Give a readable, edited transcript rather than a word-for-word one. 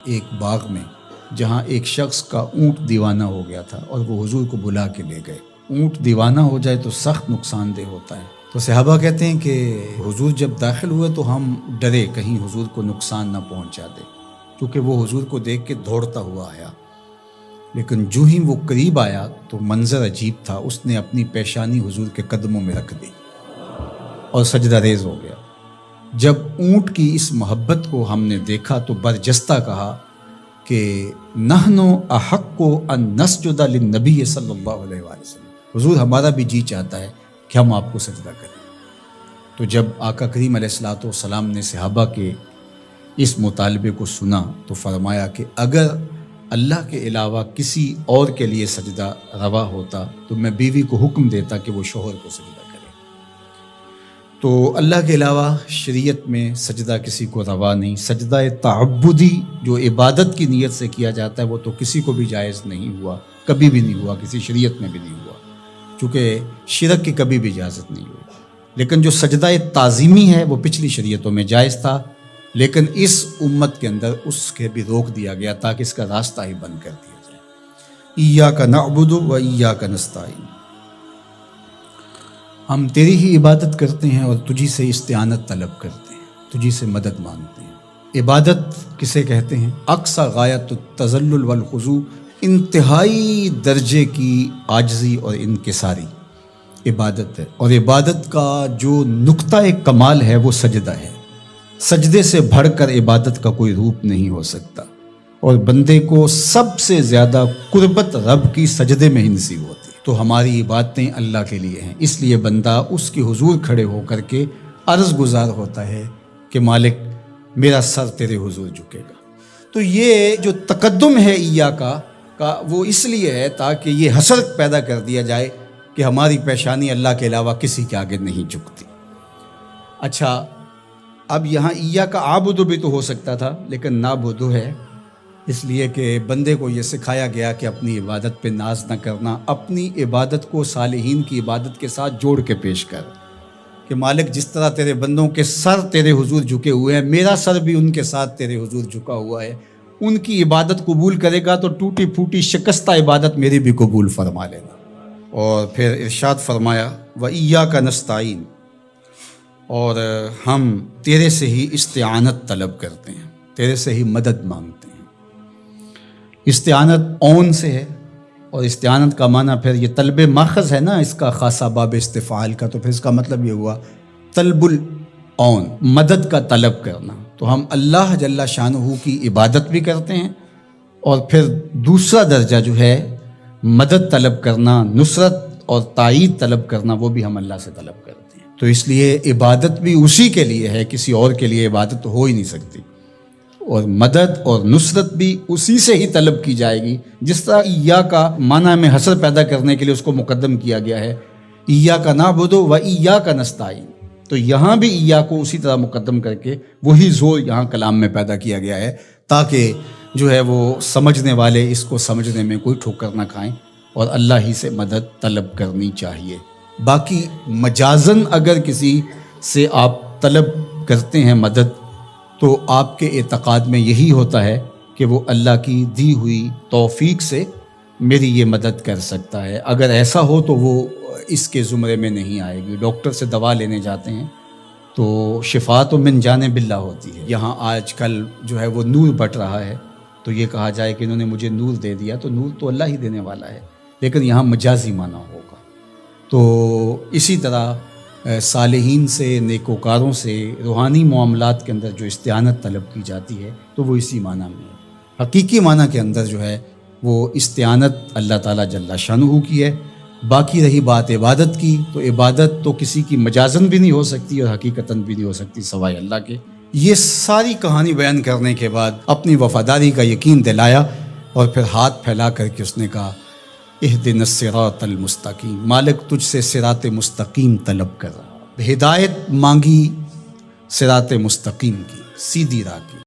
ایک باغ میں جہاں ایک شخص کا اونٹ دیوانہ ہو گیا تھا اور وہ حضور کو بلا کے لے گئے۔ اونٹ دیوانہ ہو جائے تو سخت نقصان دہ ہوتا ہے، تو صحابہ کہتے ہیں کہ حضور جب داخل ہوئے تو ہم ڈرے کہیں حضور کو نقصان نہ پہنچا دے، کیونکہ وہ حضور کو دیکھ کے دوڑتا ہوا آیا، لیکن جو ہی وہ قریب آیا تو منظر عجیب تھا۔ اس نے اپنی پیشانی حضور کے قدموں میں رکھ دی اور سجدہ ریز ہو گیا۔ جب اونٹ کی اس محبت کو ہم نے دیکھا تو برجستہ کہا کہ نحنو احق ان نسجد للنبی صلی اللہ علیہ وآلہ وسلم، حضور ہمارا بھی جی چاہتا ہے کہ ہم آپ کو سجدہ کریں۔ تو جب آقا کریم علیہ الصلوۃ والسلام نے صحابہ کے اس مطالبے کو سنا تو فرمایا کہ اگر اللہ کے علاوہ کسی اور کے لیے سجدہ روا ہوتا تو میں بیوی کو حکم دیتا کہ وہ شوہر کو سجدہ کرے۔ تو اللہ کے علاوہ شریعت میں سجدہ کسی کو روا نہیں۔ سجدہ تعبدی جو عبادت کی نیت سے کیا جاتا ہے وہ تو کسی کو بھی جائز نہیں ہوا، کبھی بھی نہیں ہوا، کسی شریعت میں بھی نہیں ہوا، چونکہ شرک کی کبھی بھی اجازت نہیں ہوئی۔ لیکن جو سجدہ تعظیمی ہے وہ پچھلی شریعتوں میں جائز تھا، لیکن اس امت کے اندر اس کے بھی روک دیا گیا تاکہ اس کا راستہ ہی بند کر دیا جائے۔ ایاک نعبد و ایاک نستعین، ہم تیری ہی عبادت کرتے ہیں اور تجھی سے استعانت طلب کرتے ہیں، تجھی سے مدد مانگتے ہیں۔ عبادت کسے کہتے ہیں؟ اقصی غایت التذلل والخضوع، انتہائی درجے کی عاجزی اور انکساری عبادت ہے، اور عبادت کا جو نقطہ کمال ہے وہ سجدہ ہے۔ سجدے سے بڑھ کر عبادت کا کوئی روپ نہیں ہو سکتا، اور بندے کو سب سے زیادہ قربت رب کی سجدے میں ہی نصیب ہوتی ہے۔ تو ہماری عبادتیں اللہ کے لیے ہیں، اس لیے بندہ اس کے حضور کھڑے ہو کر کے عرض گزار ہوتا ہے کہ مالک میرا سر تیرے حضور جھکے گا۔ تو یہ جو تقدم ہے ایاکا کا وہ اس لیے ہے تاکہ یہ حسر پیدا کر دیا جائے کہ ہماری پیشانی اللہ کے علاوہ کسی کے آگے نہیں جھکتی۔ اچھا، اب یہاں ایاکا عابدو بھی تو ہو سکتا تھا، لیکن نعبدو ہے، اس لیے کہ بندے کو یہ سکھایا گیا کہ اپنی عبادت پہ ناز نہ کرنا، اپنی عبادت کو صالحین کی عبادت کے ساتھ جوڑ کے پیش کر، کہ مالک جس طرح تیرے بندوں کے سر تیرے حضور جھکے ہوئے ہیں، میرا سر بھی ان کے ساتھ تیرے حضور جھکا ہوا ہے، ان کی عبادت قبول کرے گا تو ٹوٹی پھوٹی شکستہ عبادت میری بھی قبول فرما لینا۔ اور پھر ارشاد فرمایا وَإِيَّاكَ نَسْتَعِينُ، اور ہم تیرے سے ہی استعانت طلب کرتے ہیں، تیرے سے ہی مدد مانگتے ہیں۔ استعانت اون سے ہے، اور استعانت کا معنی پھر یہ طلب ماخذ ہے نا اس کا، خاصہ باب استفعال کا، تو پھر اس کا مطلب یہ ہوا طلب الاون، مدد کا طلب کرنا۔ تو ہم اللہ جل شانہ کی عبادت بھی کرتے ہیں، اور پھر دوسرا درجہ جو ہے مدد طلب کرنا، نصرت اور تائید طلب کرنا، وہ بھی ہم اللہ سے طلب کرتے ہیں۔ تو اس لیے عبادت بھی اسی کے لیے ہے، کسی اور کے لیے عبادت تو ہو ہی نہیں سکتی، اور مدد اور نصرت بھی اسی سے ہی طلب کی جائے گی۔ جس طرح ایاکا معنی میں حسر پیدا کرنے کے لیے اس کو مقدم کیا گیا ہے، ایاکا نعبد و ایاکا نستعین، تو یہاں بھی ایاکا کو اسی طرح مقدم کر کے وہی زور یہاں کلام میں پیدا کیا گیا ہے، تاکہ جو ہے وہ سمجھنے والے اس کو سمجھنے میں کوئی ٹھوکر نہ کھائیں، اور اللہ ہی سے مدد طلب کرنی چاہیے۔ باقی مجازن اگر کسی سے آپ طلب کرتے ہیں مدد، تو آپ کے اعتقاد میں یہی ہوتا ہے کہ وہ اللہ کی دی ہوئی توفیق سے میری یہ مدد کر سکتا ہے۔ اگر ایسا ہو تو وہ اس کے زمرے میں نہیں آئے گی۔ ڈاکٹر سے دوا لینے جاتے ہیں تو شفا تو من جانب اللہ ہوتی ہے۔ یہاں آج کل جو ہے وہ نور بٹ رہا ہے، تو یہ کہا جائے کہ انہوں نے مجھے نور دے دیا، تو نور تو اللہ ہی دینے والا ہے، لیکن یہاں مجازی معنی ہوگا۔ تو اسی طرح صالحین سے، نیکوکاروں سے روحانی معاملات کے اندر جو استعانت طلب کی جاتی ہے تو وہ اسی معنی میں ہے۔ حقیقی معنی کے اندر جو ہے وہ استعانت اللہ تعالیٰ جل شانہ کی ہے۔ باقی رہی بات عبادت کی، تو عبادت تو کسی کی مجازن بھی نہیں ہو سکتی اور حقیقتاً بھی نہیں ہو سکتی سوائے اللہ کے۔ یہ ساری کہانی بیان کرنے کے بعد اپنی وفاداری کا یقین دلایا، اور پھر ہاتھ پھیلا کر کے اس نے کہا اہدنا الصراط المستقیم، مالک تجھ سے صراط مستقیم طلب کر رہا، ہدایت مانگی صراط مستقیم کی، سیدھی راہ کی۔